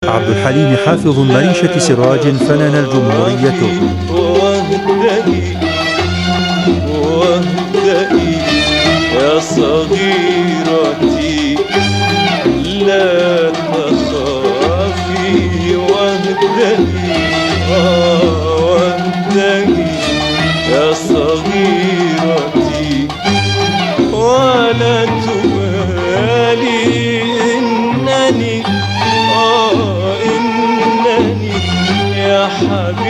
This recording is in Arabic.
عبد الحليم حافظ مريشة سراج فنان الجمهورية. واهدئي يا صغيرتي لا تخافي، واهدئي واهدئي يا صغيرتي ولا تبالي إنني إنني يا حبيبي